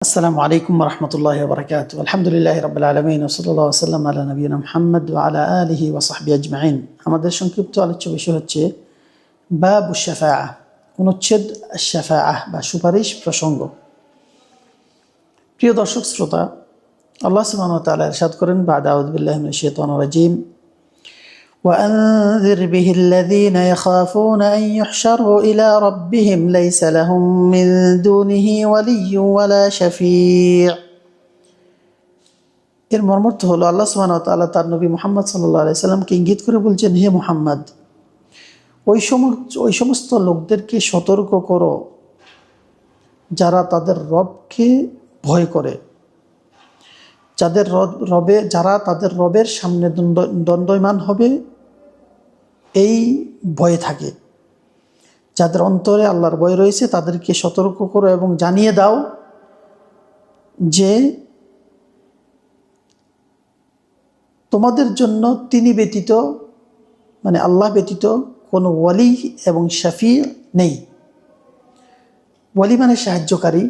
আসসালামু আলাইকুম রহমতুল্লাহি ওয়া বারাকাতুহু। আলহামদুলিল্লাহি রাব্বিল আলামিন ওয়া সাল্লাল্লাহু ওয়া সাল্লাম আলা নবিয়িনা মুহাম্মদ ওয়া আলা আলিহি ওয়া সাহবিহি আজমাইন। আমাদের সংক্ষিপ্ত আলোচ্য বিষয় হচ্ছে বাবু শাফাআহ, অনুচ্ছেদ শাফাআহ বা সুপারিশ প্রসঙ্গ। প্রিয় দর্শক শ্রোতা, আল্লাহ সুবহানাহু ওয়া তাআলা ইরশাদ করেন, বা'দা আউযু বিল্লাহি মিনাশ শাইতানির রাজীম, وأنذر به الذين يخافون أن يحشروا إلى ربهم ليس لهم من دونه ولي ولا شفيع। এর মর্মার্থ হলো, আল্লাহ সুবহানাহু ওয়া তাআলা তার নবী মুহাম্মদ সাল্লাল্লাহু আলাইহি সাল্লামকে ইঙ্গিত করে বলছেন, হে মুহাম্মদ, ওই সমস্ত লোকদেরকে সতর্ক করো যারা তাদের রবকে ভয় করে, যারা তাদের রবের সামনে দণ্ডায়মান হবে এই ভয়ে থাকে। যাদের অন্তরে আল্লাহর ভয় রয়েছে তাদেরকে সতর্ক করো এবং জানিয়ে দাও যে তোমাদের জন্য তিনি ব্যতীত, মানে আল্লাহ ব্যতীত কোনো ওয়ালি এবং শাফি নেই। ওয়ালি মানে সাহায্যকারী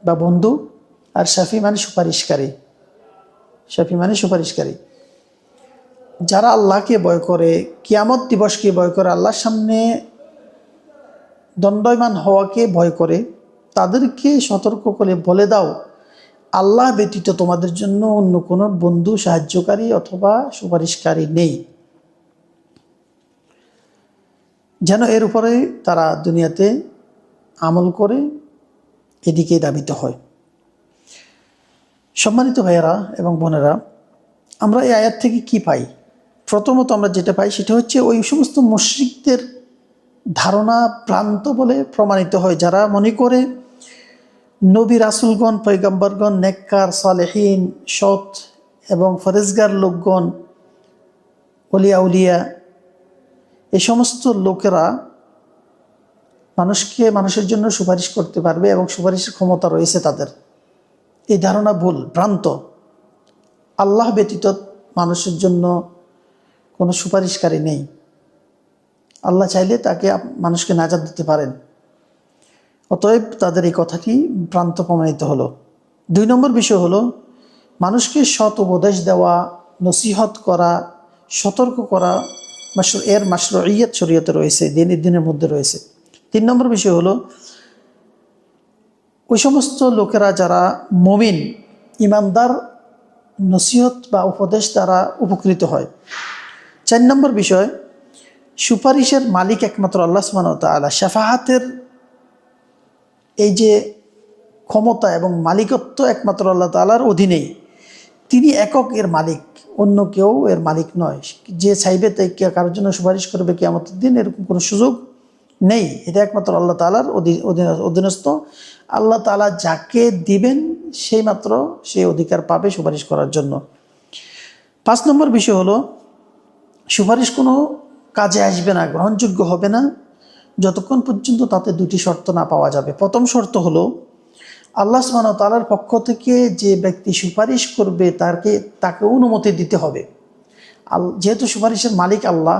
বা বন্ধু, আর শাফি মানে সুপারিশকারী। যারা আল্লাহকে ভয় করে, কিয়ামত দিবসকে ভয় করে, আল্লাহর সামনে দণ্ডায়মান হওয়াকে ভয় করে, তাদেরকে সতর্ক করে বলে দাও, আল্লাহ ব্যতীত তোমাদের জন্য অন্য কোনো বন্ধু, সাহায্যকারী অথবা সুপারিশকারী নেই। যেন এর উপরে তারা দুনিয়াতে আমল করে এদিকে ধাবিত হয়। সম্মানিত ভাইয়েরা এবং বোনেরা, আমরা এই আয়াত থেকে কি পাই? প্রথমত আমরা যেটা পাই সেটা হচ্ছে ওই সমস্ত মুশরিকদের ধারণা ভ্রান্ত বলে প্রমাণিত হয়, যারা মনে করে নবী রাসূলগণ, পয়গম্বরগণ, নেককার, সালেহীন, সৎ এবং ফরেজগার লোকগণ, ওলিয়া উলিয়া, এই সমস্ত লোকেরা মানুষের জন্য সুপারিশ করতে পারবে এবং সুপারিশের ক্ষমতা রয়েছে তাদের। এই ধারণা ভুল, ভ্রান্ত। আল্লাহ ব্যতীত মানুষের জন্য কোনো সুপারিশকারী নেই। আল্লাহ চাইলে তাকে মানুষকে নাজাত দিতে পারেন। অতএব তাদের এই কথাটি ভ্রান্ত প্রমাণিত হলো। 2 নম্বর বিষয় হলো, মানুষকে সৎ উপদেশ দেওয়া, নসিহত করা, সতর্ক করা, এর মাশরুইয়্যাত শরীয়তে রয়েছে, দিনের মধ্যে রয়েছে। 3 নম্বর বিষয় হলো, ওই সমস্ত লোকেরা যারা মুমিন, ইমানদার, নসিহত বা উপদেশ দ্বারা উপকৃত হয়। 4 নম্বর বিষয়, সুপারিশের মালিক একমাত্র আল্লাহ সুবহানাহু ওয়া তাআলা। শাফাআতের এই যে ক্ষমতা এবং মালিকত্ব একমাত্র আল্লাহ তাআলার অধীনেই। তিনি একক এর মালিক, অন্য কেউ এর মালিক নয়। যে চাইবে তাই কারোর জন্য সুপারিশ করবে কিয়ামতের দিন, এরকম কোনো সুযোগ নেই। এটা একমাত্র আল্লাহ তাআলার অধীনস্থ। আল্লাহ তাআলা যাকে দিবেন সেই মাত্র সেই অধিকার পাবে সুপারিশ করার জন্য। 5 নম্বর বিষয় হলো, সুপারিশ কোনো কাজে আসবে না, গ্রহণযোগ্য হবে না যতক্ষণ পর্যন্ত তাতে 2টি শর্ত না পাওয়া যাবে। প্রথম শর্ত হলো, আল্লাহ সুবহানাহু ওয়া তাআলার পক্ষ থেকে যে ব্যক্তি সুপারিশ করবে তাকে অনুমতি দিতে হবে। যেহেতু সুপারিশের মালিক আল্লাহ,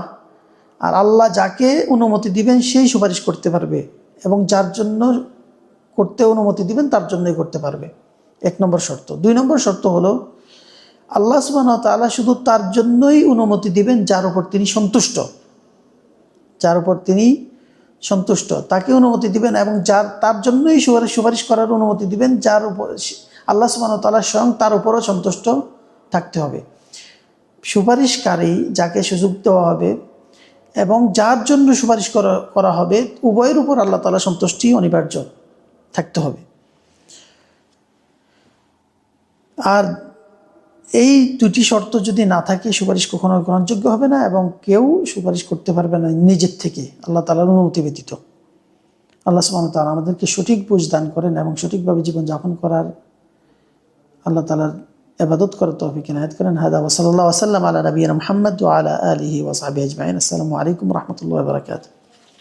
আর আল্লাহ যাকে অনুমতি দিবেন সেই সুপারিশ করতে পারবে, এবং যার জন্য করতে অনুমতি দিবেন তার জন্যই করতে পারবে। 1 নম্বর শর্ত। 2 নম্বর শর্ত হলো, আল্লাহ সুবহানাহু ওয়া তাআলা শুধু তার জন্যই অনুমতি দিবেন যার উপর তিনি সন্তুষ্ট, তাকে অনুমতি দিবেন, এবং তার জন্যই সুপারিশ করার অনুমতি দিবেন যার উপর আল্লাহ সুবহানাহু ওয়া তাআলা স্বয়ং তার উপরও সন্তুষ্ট থাকতে হবে। সুপারিশকারী যাকে সুযোগ দেওয়া হবে এবং যার জন্য সুপারিশ করা হবে, উভয়ের উপর আল্লাহ তাআলা সন্তুষ্টি অনিবার্য থাকতে হবে। আর এই 2টি শর্ত যদি না থাকে, সুপারিশ কখনো গ্রহণযোগ্য হবে না, এবং কেউ সুপারিশ করতে পারবে না নিজের থেকে আল্লাহ তাআলার অনুমতি ব্যতীত। আল্লাহ সুবহানাহু ওয়া তাআলা আমাদেরকে সঠিক বুঝ দান করেন এবং সঠিকভাবে জীবনযাপন করার, আল্লাহ তাআলার ইবাদত করার তৌফিক ইনায়াত করেন। হাদা ওয়া সাল্লাল্লাহু ওয়া সাল্লাম আলা নবিয়িনা মুহাম্মদ ওয়া আলা আলিহি ওয়া সাহবিহি আজমাইন। আসসালামু আলাইকুম ওয়া রাহমাতুল্লাহি ওয়া বারাকাতুহু।